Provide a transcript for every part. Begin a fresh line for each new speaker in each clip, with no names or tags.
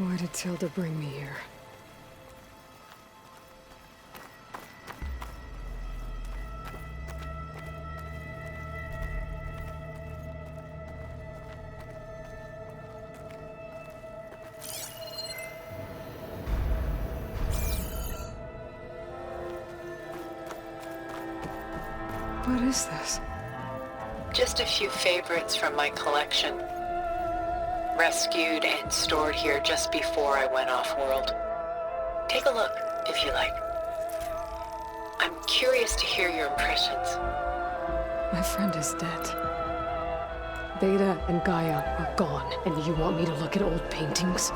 Why did Tilda bring me here? What is this?
Just a few favorites from my collection. Rescued and stored here just before I went off-world. Take a look, if you like. I'm curious to hear your impressions.
My friend is dead. Beta and Gaia are gone, and you want me to look at old paintings?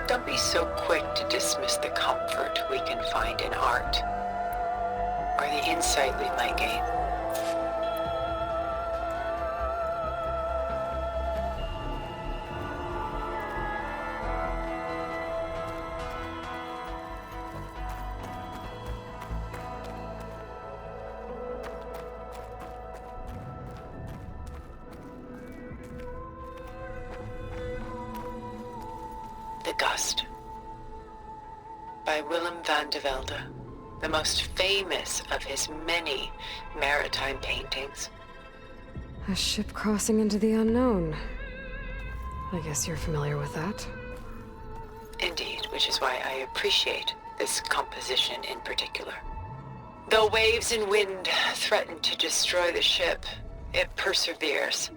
Don't be so quick to dismiss the comfort we can find in art, or the insight we might gain. The Gust by Willem van de Velde, the most famous of his many maritime paintings.
A ship crossing into the unknown. I guess you're familiar with that.
Indeed, which is why I appreciate this composition in particular. Though waves and wind threaten to destroy the ship, it perseveres,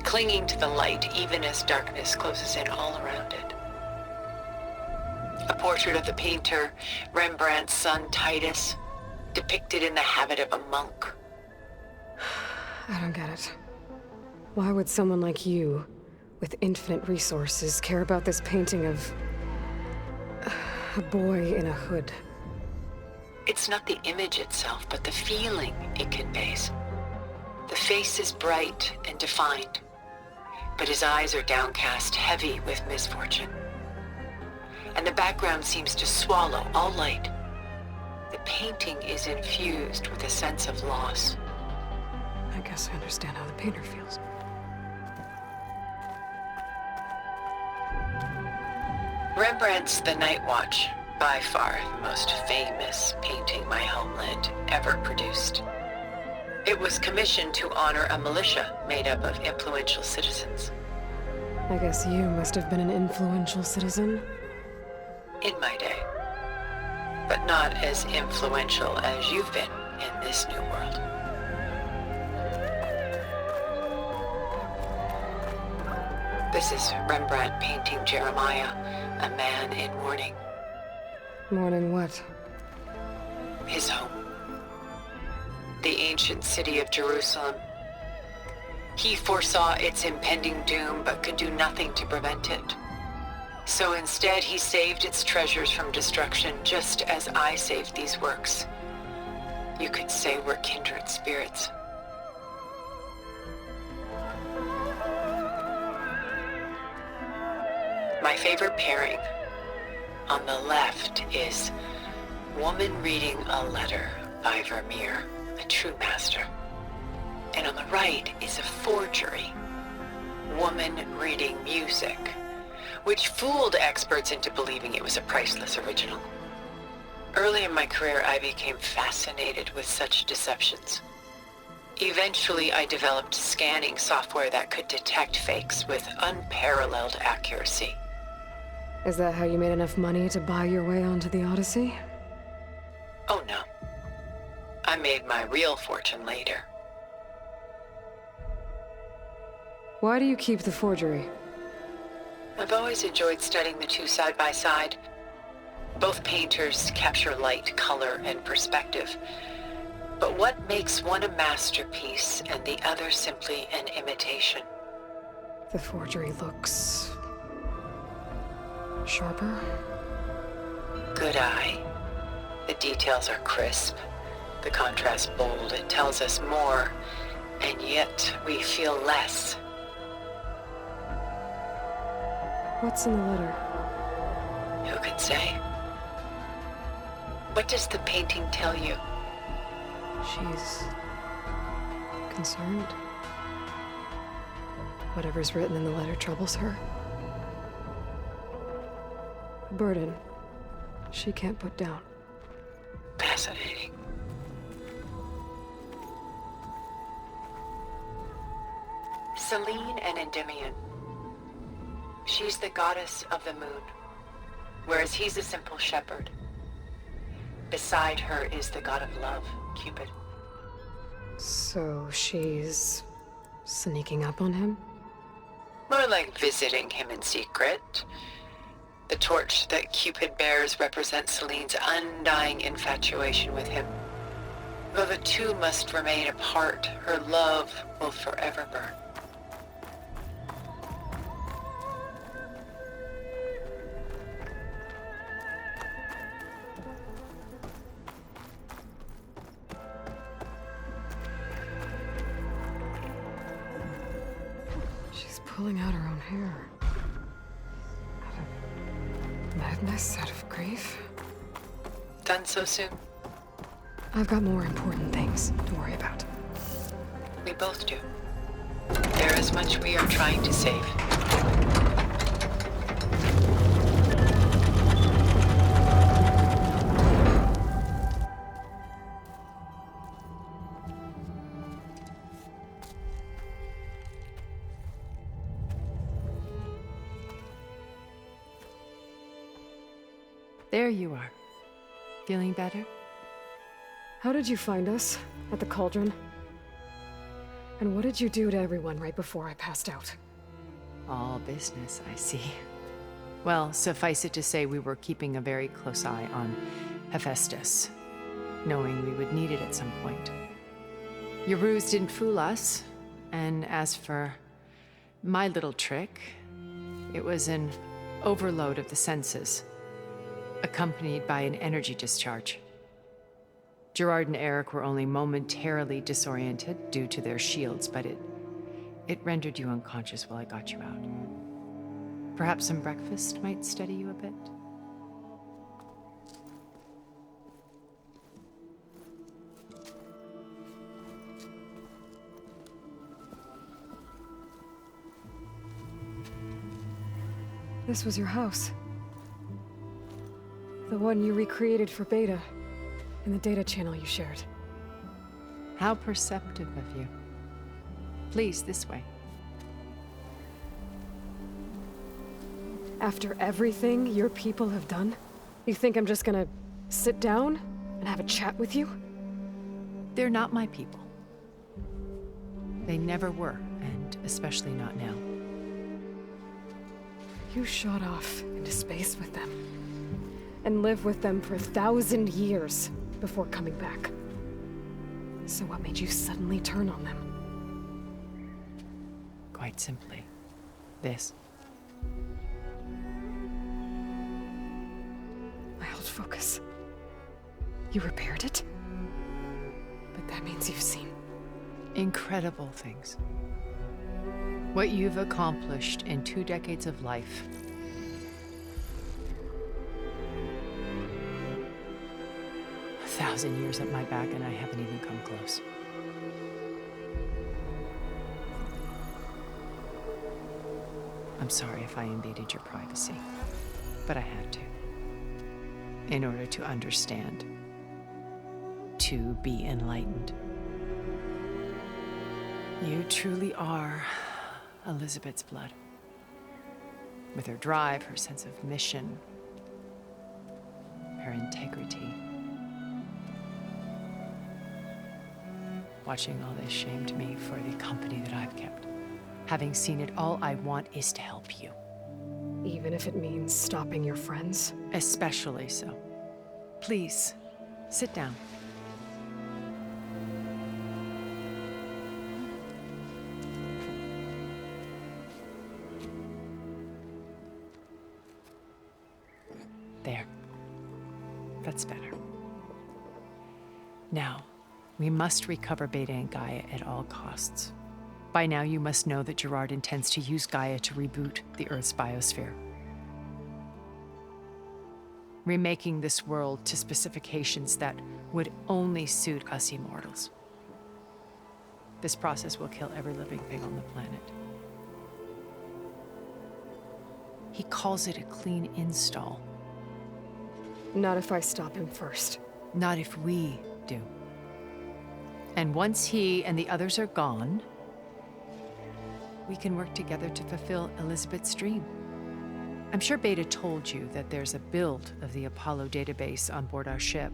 clinging to the light even as darkness closes in all around it. A portrait of the painter, Rembrandt's son Titus, depicted in the habit of a monk.
I don't get it. Why would someone like you, with infinite resources, care about this painting of a boy in a hood?
It's not the image itself, but the feeling it conveys. The face is bright and defined, but his eyes are downcast, heavy with misfortune. And the background seems to swallow all light. The painting is infused with a sense of loss.
I guess I understand how the painter feels.
Rembrandt's The Night Watch, by far the most famous painting my homeland ever produced. It was commissioned to honor a militia made up of influential citizens.
I guess you must have been an influential citizen.
In my day, but not as influential as you've been in this new world. This is Rembrandt painting Jeremiah, a man in mourning.
Mourning what?
His home. The ancient city of Jerusalem. He foresaw its impending doom, but could do nothing to prevent it. So instead, he saved its treasures from destruction, just as I saved these works. You could say we're kindred spirits. My favorite pairing on the left is Woman Reading a Letter by Vermeer, a true master. And on the right is a forgery, Woman Reading Music, which fooled experts into believing it was a priceless original. Early in my career, I became fascinated with such deceptions. Eventually, I developed scanning software that could detect fakes with unparalleled accuracy.
Is that how you made enough money to buy your way onto the Odyssey?
Oh no. I made my real fortune later.
Why do you keep the forgery?
I've always enjoyed studying the two side by side. Both painters capture light, color, and perspective. But what makes one a masterpiece and the other simply an imitation?
The forgery looks sharper.
Good eye. The details are crisp. The contrast bold. It tells us more, and yet we feel less.
What's in the letter?
Who can say? What does the painting tell you?
She's concerned. Whatever's written in the letter troubles her. A burden she can't put down.
Fascinating. Selene and Endymion. She's the goddess of the moon, whereas he's a simple shepherd. Beside her is the god of love, Cupid.
So she's sneaking up on him?
More like visiting him in secret. The torch that Cupid bears represents Selene's undying infatuation with him. Though the two must remain apart, her love will forever burn.
She's pulling out her own hair. Out of madness, out of grief.
Done so soon?
I've got more important things to worry about.
We both do. There is much we are trying to save.
There you are. Feeling better?
How did you find us? At the cauldron? And what did you do to everyone right before I passed out?
All business, I see. Well, suffice it to say we were keeping a very close eye on Hephaestus, knowing we would need it at some point. Your ruse didn't fool us, and as for my little trick, it was an overload of the senses, accompanied by an energy discharge. Gerard and Eric were only momentarily disoriented due to their shields, but it rendered you unconscious while I got you out. Perhaps some breakfast might steady you a bit?
This was your house. The one you recreated for Beta, in the data channel you shared.
How perceptive of you. Please, this way.
After everything your people have done, you think I'm just gonna sit down and have a chat with you?
They're not my people. They never were, and especially not now.
You shot off into space with them, and lived with them for 1,000 years before coming back. So what made you suddenly turn on them?
Quite simply, this.
My old focus. You repaired it? But that means you've seen
Incredible things. What you've accomplished in 2 decades of life. A 1,000 years at my back and I haven't even come close. I'm sorry if I invaded your privacy, but I had to. In order to understand. To be enlightened. You truly are Elizabeth's blood. With her drive, her sense of mission, her integrity. Watching all this shamed me for the company that I've kept. Having seen it, all I want is to help you.
even if it means stopping your friends?
Especially so. Please, sit down. There. That's better. Now, we must recover Beta and Gaia at all costs. By now, you must know that Gerard intends to use Gaia to reboot the Earth's biosphere. Remaking this world to specifications that would only suit us immortals. This process will kill every living thing on the planet. He calls it a clean install.
Not if I stop him first.
Not if we do. And once he and the others are gone, we can work together to fulfill Elizabeth's dream. I'm sure Beta told you that there's a build of the Apollo database on board our ship.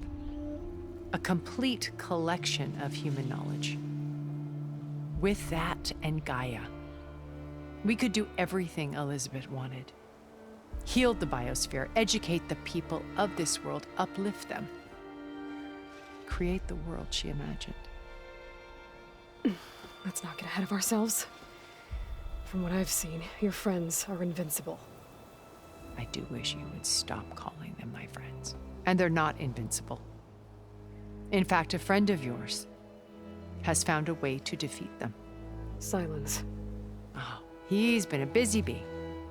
A complete collection of human knowledge. With that and Gaia, we could do everything Elizabeth wanted. Heal the biosphere, educate the people of this world, uplift them. Create the world she imagined.
Let's not get ahead of ourselves. From what I've seen, your friends are invincible.
I do wish you would stop calling them my friends. And they're not invincible. In fact, a friend of yours has found a way to defeat them.
Silence.
Oh, he's been a busy bee,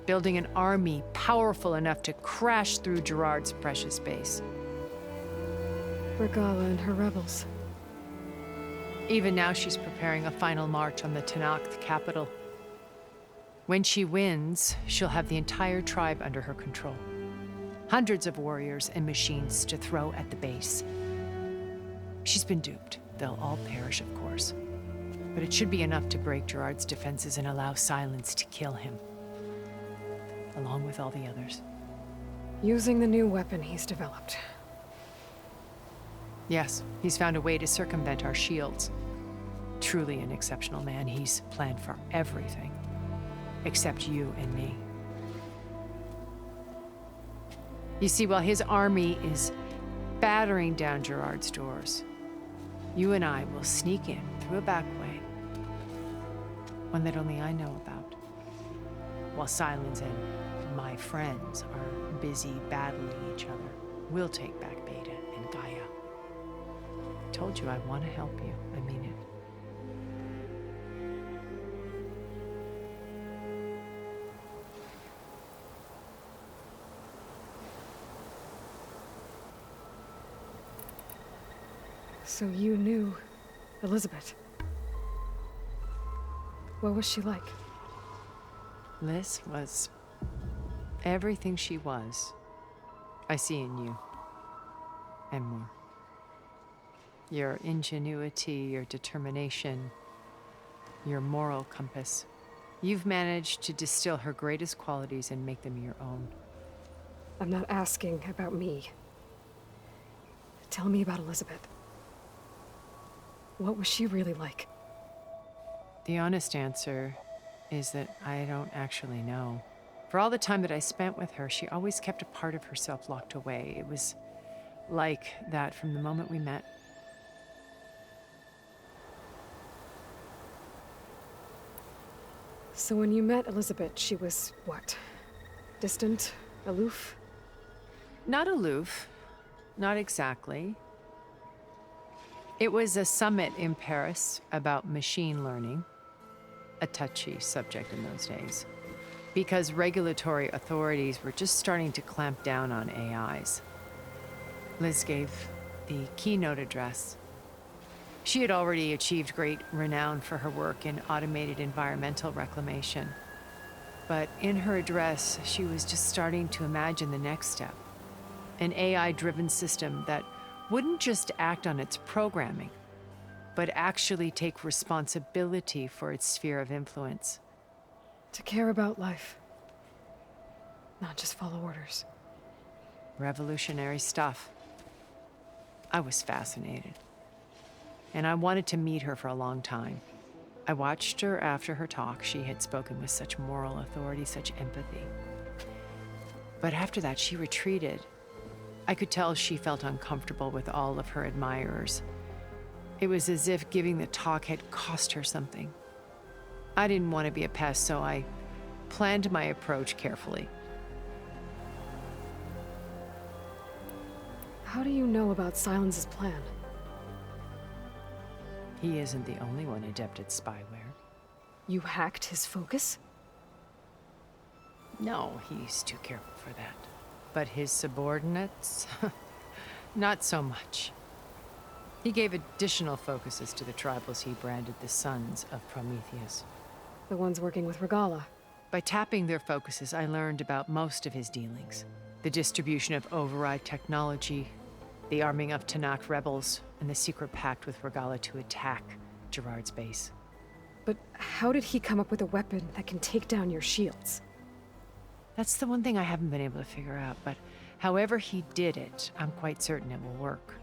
building an army powerful enough to crash through Gerard's precious base.
Regala and her rebels.
Even now, she's preparing a final march on the Tenakth capital. When she wins, she'll have the entire tribe under her control. Hundreds of warriors and machines to throw at the base. She's been duped. They'll all perish, of course. But it should be enough to break Gerard's defenses and allow Silence to kill him. Along with all the others.
Using the new weapon he's developed.
Yes, he's found a way to circumvent our shields. Truly an exceptional man. He's planned for everything. Except you and me. You see, while his army is battering down Gerard's doors, you and I will sneak in through a back way. One that only I know about. While Silence and my friends are busy battling each other, we'll take back Beta and Gaia. I told you I want to help you. I mean it.
So you knew Elizabeth. What was she like?
Liz was everything she was. I see in you. And more. Your ingenuity, your determination, your moral compass. You've managed to distill her greatest qualities and make them your own.
I'm not asking about me. Tell me about Elizabeth. What was she really like?
The honest answer is that I don't actually know. For all the time that I spent with her, she always kept a part of herself locked away. It was like that from the moment we met.
So when you met Elizabeth, she was what? Distant? Aloof?
Not aloof. Not exactly. It was a summit in Paris about machine learning, a touchy subject in those days, because regulatory authorities were just starting to clamp down on AIs. Liz gave the keynote address. She had already achieved great renown for her work in automated environmental reclamation. But in her address, she was just starting to imagine the next step, an AI-driven system that wouldn't just act on its programming, but actually take responsibility for its sphere of influence.
To care about life. Not just follow orders.
Revolutionary stuff. I was fascinated. And I wanted to meet her for a long time. I watched her after her talk. She had spoken with such moral authority, such empathy. But after that, she retreated. I could tell she felt uncomfortable with all of her admirers. It was as if giving the talk had cost her something. I didn't want to be a pest, so I planned my approach carefully.
How do you know about Silence's plan?
He isn't the only one adept at spyware.
You hacked his focus?
No, he's too careful for that. But his subordinates? Not so much. He gave additional focuses to the tribals he branded the Sons of Prometheus.
The ones working with Regala.
By tapping their focuses, I learned about most of his dealings. The distribution of override technology, the arming of Tanakh rebels, and the secret pact with Regala to attack Gerard's base.
But how did he come up with a weapon that can take down your shields?
That's the one thing I haven't been able to figure out, but however he did it, I'm quite certain it will work.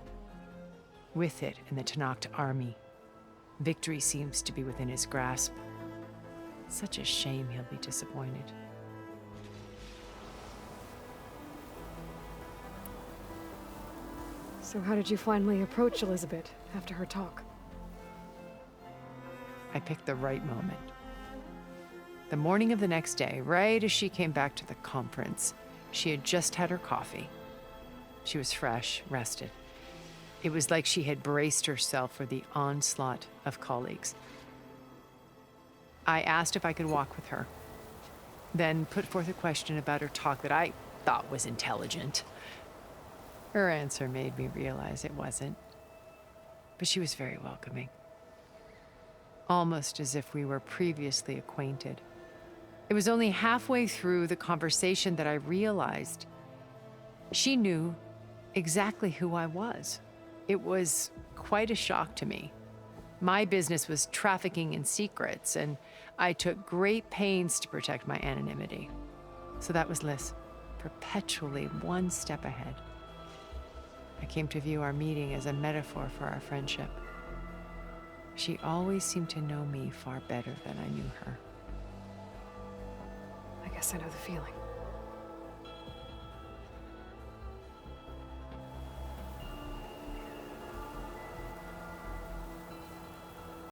With it and the Tanakh army, victory seems to be within his grasp. Such a shame he'll be disappointed.
So how did you finally approach Elizabeth after her talk?
I picked the right moment. The morning of the next day, right as she came back to the conference, she had just had her coffee. She was fresh, rested. It was like she had braced herself for the onslaught of colleagues. I asked if I could walk with her, then put forth a question about her talk that I thought was intelligent. Her answer made me realize it wasn't, but she was very welcoming. Almost as if we were previously acquainted. It was only halfway through the conversation that I realized she knew exactly who I was. It was quite a shock to me. My business was trafficking in secrets, and I took great pains to protect my anonymity. So that was Liz, perpetually one step ahead. I came to view our meeting as a metaphor for our friendship. She always seemed to know me far better than I knew her.
I guess I know the feeling.